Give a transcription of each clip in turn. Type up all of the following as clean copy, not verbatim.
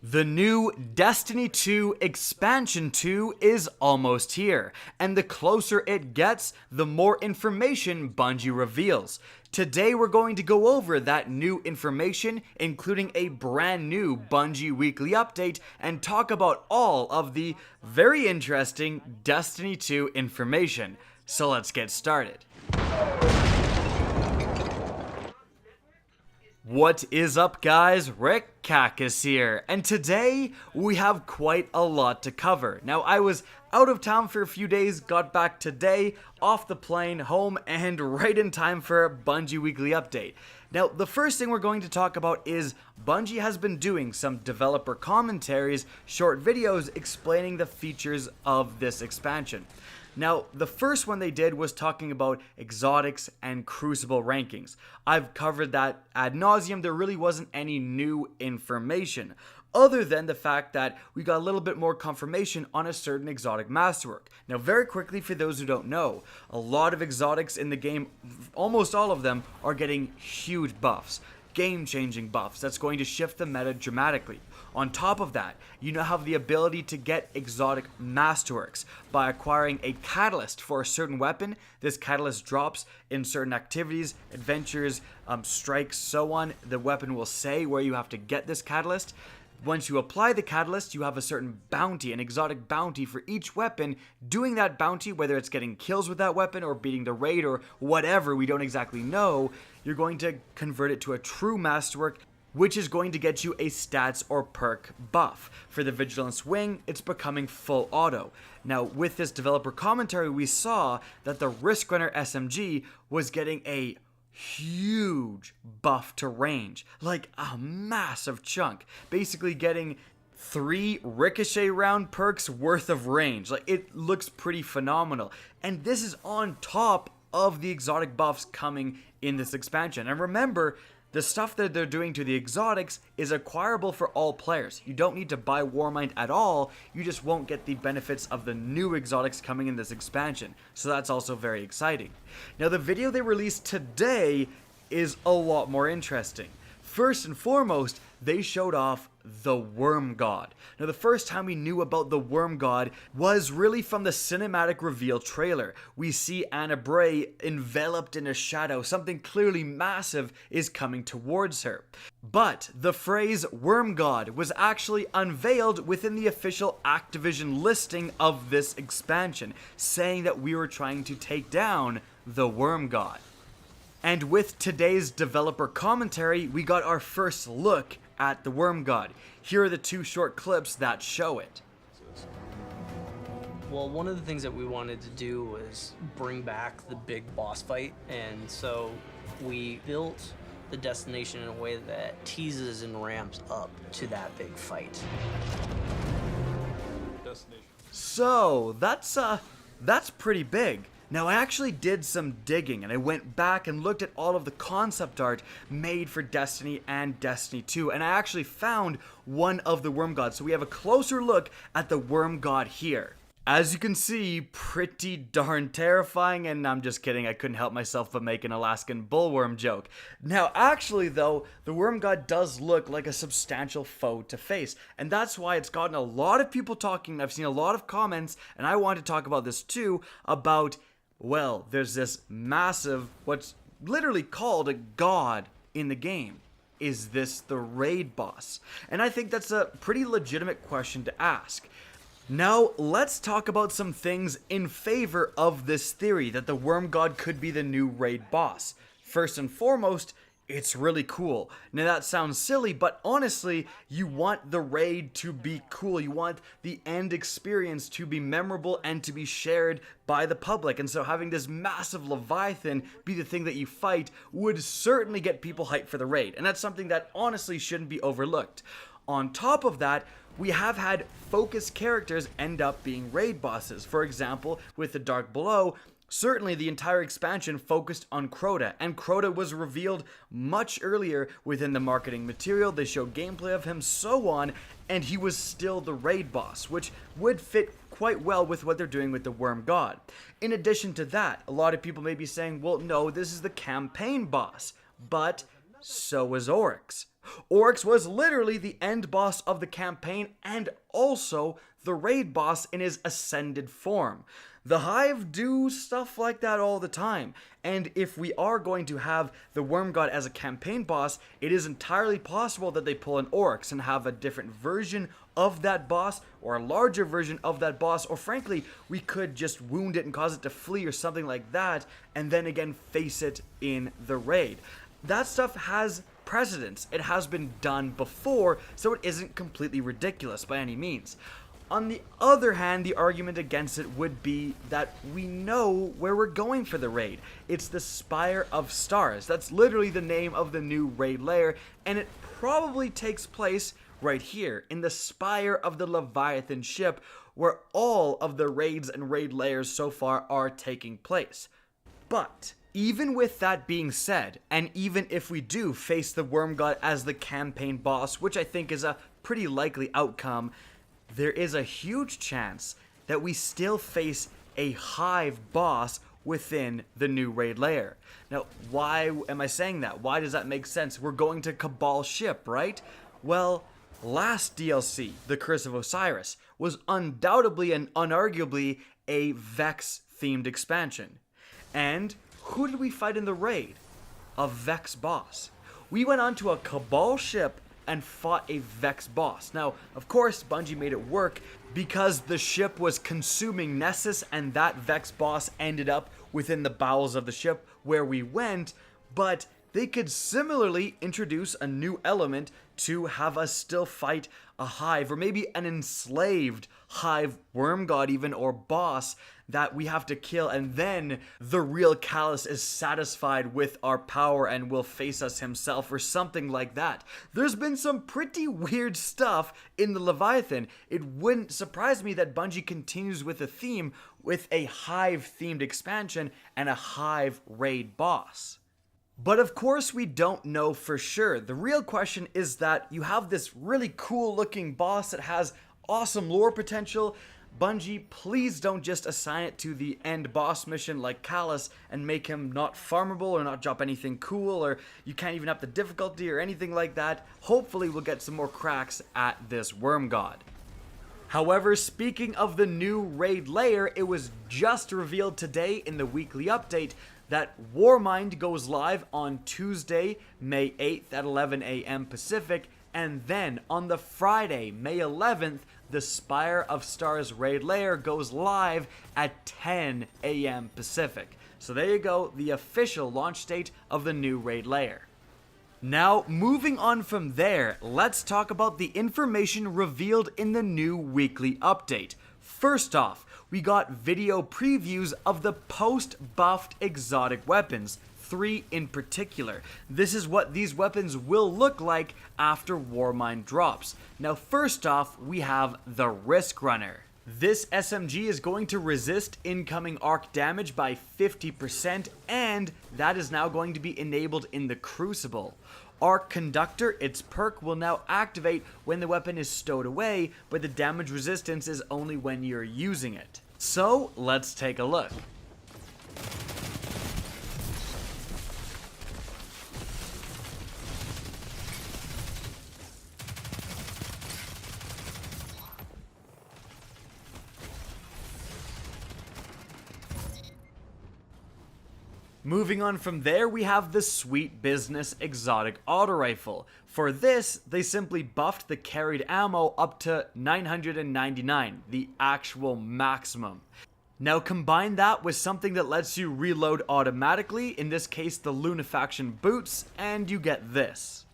The new Destiny 2 Expansion 2 is almost here, and the closer it gets, the more information Bungie reveals. Today we're going to go over that new information, including a brand new Bungie weekly update, and talk about all of the very interesting Destiny 2 information. So let's get started. What is up, guys? Rick Cacus here, and today we have quite a lot to cover. Now, I was out of town for a few days, got back today, off the plane, home, and right in time for a Bungie weekly update. Now, the first thing we're going to talk about is Bungie has been doing some developer commentaries, short videos explaining the features of this expansion. Now, the first one they did was talking about exotics and crucible rankings. I've covered that ad nauseum. There really wasn't any new information, other than the fact that we got a little bit more confirmation on a certain exotic masterwork. Now, very quickly, for those who don't know, a lot of exotics in the game, almost all of them, are getting huge buffs. Game-changing buffs that's going to shift the meta dramatically. On top of that, you now have the ability to get exotic masterworks by acquiring a catalyst for a certain weapon. This catalyst drops in certain activities, adventures, strikes, so on. The weapon will say where you have to get this catalyst. Once you apply the catalyst, you have a certain bounty, an exotic bounty for each weapon. Doing that bounty, whether it's getting kills with that weapon or beating the raid or whatever, we don't exactly know, you're going to convert it to a true masterwork, which is going to get you a stats or perk buff. For the Vigilance Wing, it's becoming full auto. Now, with this developer commentary, we saw that the Risk Runner SMG was getting a huge buff to range, like a massive chunk, basically getting 3 ricochet round perks worth of range. Like, it looks pretty phenomenal, and this is on top of the exotic buffs coming in this expansion. And remember, the stuff that they're doing to the exotics is acquirable for all players. You don't need to buy Warmind at all, you just won't get the benefits of the new exotics coming in this expansion. So that's also very exciting. Now, the video they released today is a lot more interesting. First and foremost, they showed off the Worm God. Now, the first time we knew about the Worm God was really from the cinematic reveal trailer. We see Anna Bray enveloped in a shadow. Something clearly massive is coming towards her. But the phrase Worm God was actually unveiled within the official Activision listing of this expansion, saying that we were trying to take down the Worm God. And with today's developer commentary, we got our first look at the Worm God. Here are the 2 short clips that show it. Well, one of the things that we wanted to do was bring back the big boss fight, and so we built the destination in a way that teases and ramps up to that big fight. So, that's pretty big. Now, I actually did some digging, and I went back and looked at all of the concept art made for Destiny and Destiny 2, and I actually found one of the Worm Gods. So we have a closer look at the Worm God here. As you can see, pretty darn terrifying, and I'm just kidding, I couldn't help myself but make an Alaskan bullworm joke. Now, actually though, the Worm God does look like a substantial foe to face, and that's why it's gotten a lot of people talking. I've seen a lot of comments, and I want to talk about this too, about, well, there's this massive, what's literally called a god in the game. Is this the raid boss? And I think that's a pretty legitimate question to ask. Now, let's talk about some things in favor of this theory that the Worm God could be the new raid boss. First and foremost, it's really cool. Now, that sounds silly, but honestly, you want the raid to be cool. You want the end experience to be memorable and to be shared by the public. And so having this massive Leviathan be the thing that you fight would certainly get people hyped for the raid. And that's something that honestly shouldn't be overlooked. On top of that, we have had focused characters end up being raid bosses. For example, with the Dark Below, certainly the entire expansion focused on Crota, and Crota was revealed much earlier within the marketing material. They showed gameplay of him, so on, and he was still the raid boss, which would fit quite well with what they're doing with the Worm God. In addition to that, a lot of people may be saying, well, no, this is the campaign boss, but so is Oryx. Oryx was literally the end boss of the campaign and also the raid boss in his ascended form. The Hive do stuff like that all the time, and if we are going to have the Worm God as a campaign boss, it is entirely possible that they pull an Oryx and have a different version of that boss, or a larger version of that boss, or frankly, we could just wound it and cause it to flee or something like that, and then again face it in the raid. That stuff has precedence. It has been done before, so it isn't completely ridiculous by any means. On the other hand, the argument against it would be that we know where we're going for the raid. It's the Spire of Stars. That's literally the name of the new raid lair, and it probably takes place right here, in the spire of the Leviathan ship, where all of the raids and raid lairs so far are taking place. But even with that being said, and even if we do face the Worm God as the campaign boss, which I think is a pretty likely outcome, there is a huge chance that we still face a Hive boss within the new raid lair. Now, why am I saying that? Why does that make sense? We're going to Cabal ship, right? Well, last DLC, the Curse of Osiris, was undoubtedly and unarguably a Vex-themed expansion. And who did we fight in the raid? A Vex boss. We went onto a Cabal ship and fought a Vex boss. Now, of course, Bungie made it work because the ship was consuming Nessus and that Vex boss ended up within the bowels of the ship where we went, but they could similarly introduce a new element to have us still fight a Hive, or maybe an enslaved Hive Worm God even, or boss that we have to kill, and then the real Callus is satisfied with our power and will face us himself, or something like that. There's been some pretty weird stuff in the Leviathan. It wouldn't surprise me that Bungie continues with a theme with a Hive-themed expansion and a Hive raid boss. But of course we don't know for sure. The real question is that you have this really cool looking boss that has awesome lore potential. Bungie, please don't just assign it to the end boss mission like Callus and make him not farmable or not drop anything cool, or you can't even up the difficulty or anything like that. Hopefully we'll get some more cracks at this Worm God. However, speaking of the new raid lair, it was just revealed today in the weekly update that Warmind goes live on Tuesday, May 8th at 11 a.m. Pacific, and then on the Friday, May 11th, the Spire of Stars raid lair goes live at 10 a.m. Pacific. So there you go, the official launch date of the new raid lair. Now, moving on from there, let's talk about the information revealed in the new weekly update. First off, we got video previews of the post-buffed exotic weapons, 3 in particular. This is what these weapons will look like after Warmind drops. Now first off, we have the Risk Runner. This SMG is going to resist incoming arc damage by 50%, and that is now going to be enabled in the Crucible. Arc Conductor, its perk, will now activate when the weapon is stowed away, but the damage resistance is only when you're using it. So, let's take a look. Moving on from there, we have the Sweet Business Exotic Auto Rifle. For this, they simply buffed the carried ammo up to 999, the actual maximum. Now combine that with something that lets you reload automatically, in this case the Lunafaction boots, and you get this.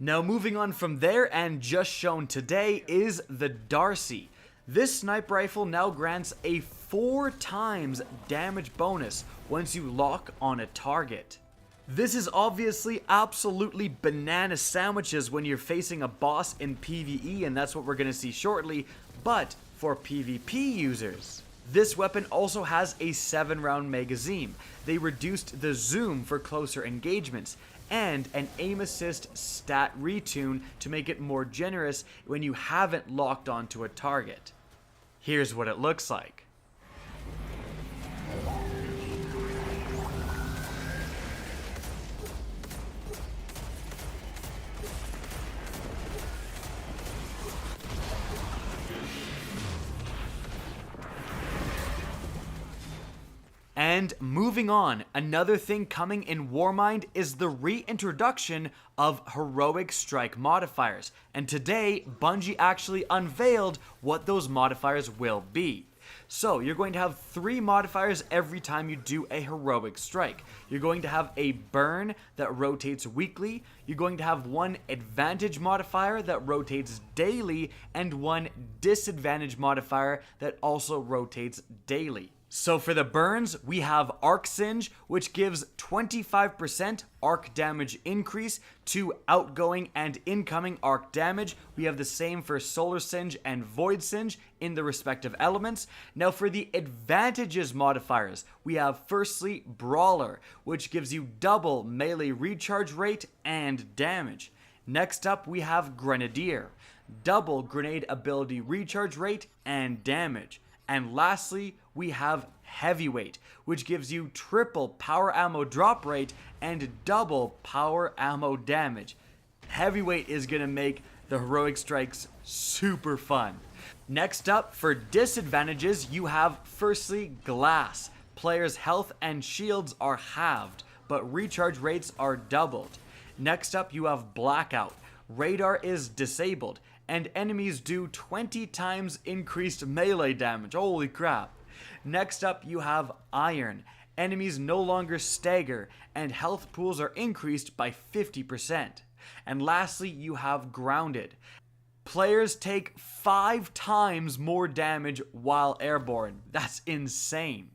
Now moving on from there, and just shown today, is the Darcy. This sniper rifle now grants a 4 times damage bonus once you lock on a target. This is obviously absolutely banana sandwiches when you're facing a boss in PvE, and that's what we're going to see shortly, but for PvP users. This weapon also has a 7-round magazine. They reduced the zoom for closer engagements, and an aim assist stat retune to make it more generous when you haven't locked onto a target. Here's what it looks like. And moving on, another thing coming in Warmind is the reintroduction of heroic strike modifiers. And today, Bungie actually unveiled what those modifiers will be. So, you're going to have 3 modifiers every time you do a heroic strike. You're going to have a burn that rotates weekly, you're going to have 1 advantage modifier that rotates daily, and 1 disadvantage modifier that also rotates daily. So for the burns, we have Arc Singe, which gives 25% arc damage increase to outgoing and incoming arc damage. We have the same for Solar Singe and Void Singe in the respective elements. Now for the advantages modifiers, we have firstly Brawler, which gives you double melee recharge rate and damage. Next up, we have Grenadier, double grenade ability recharge rate and damage. And lastly, we have Heavyweight, which gives you triple power ammo drop rate and double power ammo damage. Heavyweight is going to make the heroic strikes super fun. Next up, for disadvantages, you have firstly Glass. Players' health and shields are halved, but recharge rates are doubled. Next up, you have Blackout. Radar is disabled, and enemies do 20 times increased melee damage. Holy crap. Next up, you have Iron. Enemies no longer stagger, and health pools are increased by 50%. And lastly, you have Grounded. Players take 5 times more damage while airborne. That's insane.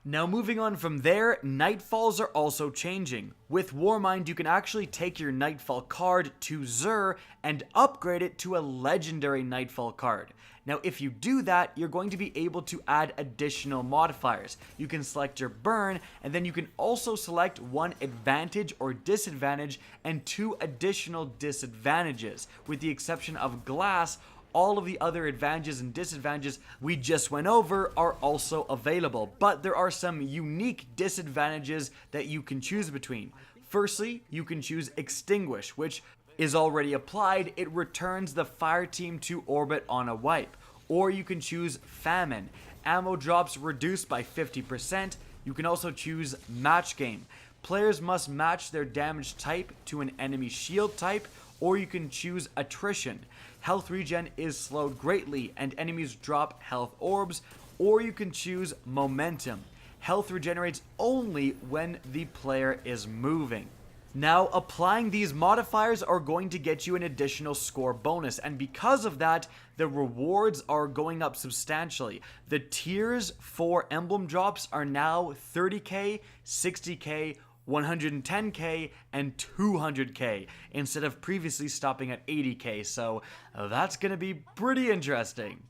Now moving on from there, Nightfalls are also changing. With Warmind, you can actually take your Nightfall card to Xur and upgrade it to a legendary Nightfall card. Now if you do that, you're going to be able to add additional modifiers. You can select your burn, and then you can also select 1 advantage or disadvantage and 2 additional disadvantages. With the exception of Glass, all of the other advantages and disadvantages we just went over are also available, but there are some unique disadvantages that you can choose between. Firstly, you can choose Extinguish, which is already applied. It returns the fire team to orbit on a wipe. Or you can choose Famine. Ammo drops reduced by 50%. You can also choose Match Game. Players must match their damage type to an enemy shield type, or you can choose Attrition. Health regen is slowed greatly and enemies drop health orbs, or you can choose Momentum. Health regenerates only when the player is moving. Now, applying these modifiers are going to get you an additional score bonus, and because of that, the rewards are going up substantially. The tiers for emblem drops are now 30k, 60k, 110k, and 200k, instead of previously stopping at 80k, so that's gonna be pretty interesting.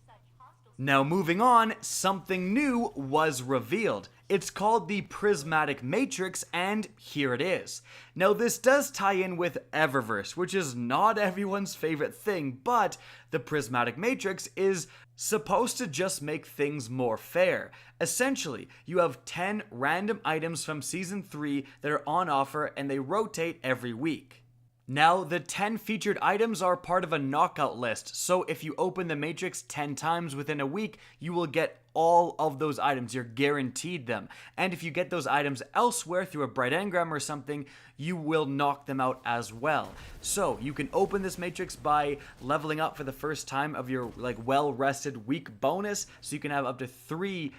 Now moving on, something new was revealed. It's called the Prismatic Matrix, and here it is. Now this does tie in with Eververse, which is not everyone's favorite thing, but the Prismatic Matrix is supposed to just make things more fair. Essentially, you have 10 random items from Season 3 that are on offer, and they rotate every week. Now, the 10 featured items are part of a knockout list, so if you open the Matrix 10 times within a week, you will get all of those items. You're guaranteed them. And if you get those items elsewhere through a bright engram or something, you will knock them out as well. So, you can open this Matrix by leveling up for the first time of your well-rested week bonus, so you can have up to 3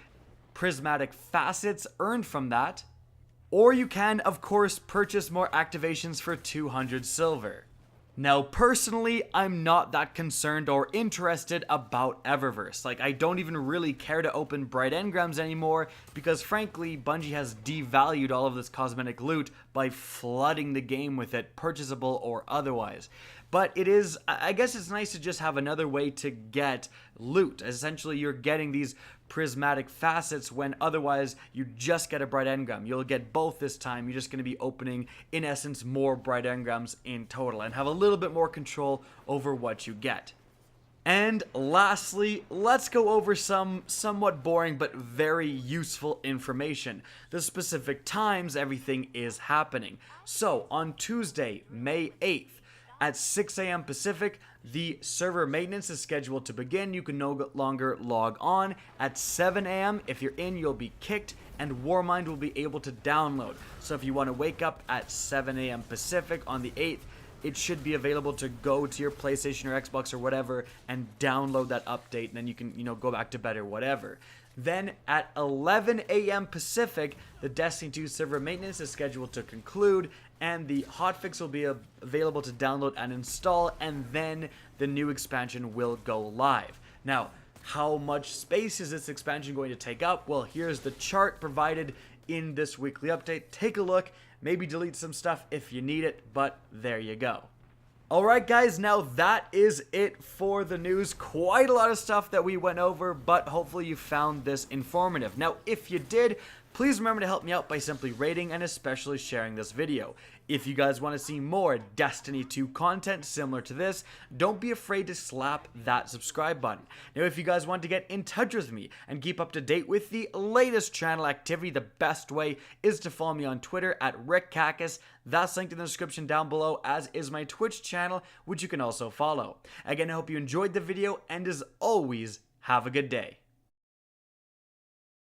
prismatic facets earned from that. Or you can, of course, purchase more activations for 200 silver. Now, personally, I'm not that concerned or interested about Eververse. I don't even really care to open bright engrams anymore because, frankly, Bungie has devalued all of this cosmetic loot by by flooding the game with it, purchasable or otherwise. But it is, I guess it's nice to just have another way to get loot. Essentially, you're getting these prismatic facets when otherwise you just get a bright engram. You'll get both this time. You're just going to be opening, in essence, more bright engrams in total and have a little bit more control over what you get. And lastly, let's go over some somewhat boring but very useful information. The specific times everything is happening. So, on Tuesday, May 8th, at 6 a.m. Pacific, the server maintenance is scheduled to begin. You can no longer log on. At 7 a.m., if you're in, you'll be kicked, and Warmind will be able to download. So if you want to wake up at 7 a.m. Pacific on the 8th, it should be available to go to your PlayStation or Xbox or whatever and download that update, and then you can, go back to bed or whatever. Then at 11 a.m. Pacific, the Destiny 2 server maintenance is scheduled to conclude, and the hotfix will be available to download and install, and then the new expansion will go live. Now, how much space is this expansion going to take up? Well, here's the chart provided in this weekly update. Take a look, maybe delete some stuff if you need it, but there you go. Alright guys, now that is it for the news. Quite a lot of stuff that we went over, but hopefully you found this informative. Now, if you did, please remember to help me out by simply rating and especially sharing this video. If you guys want to see more Destiny 2 content similar to this, don't be afraid to slap that subscribe button. Now, if you guys want to get in touch with me and keep up to date with the latest channel activity, the best way is to follow me on Twitter at RickCacus. That's linked in the description down below, as is my Twitch channel, which you can also follow. Again, I hope you enjoyed the video, and as always, have a good day.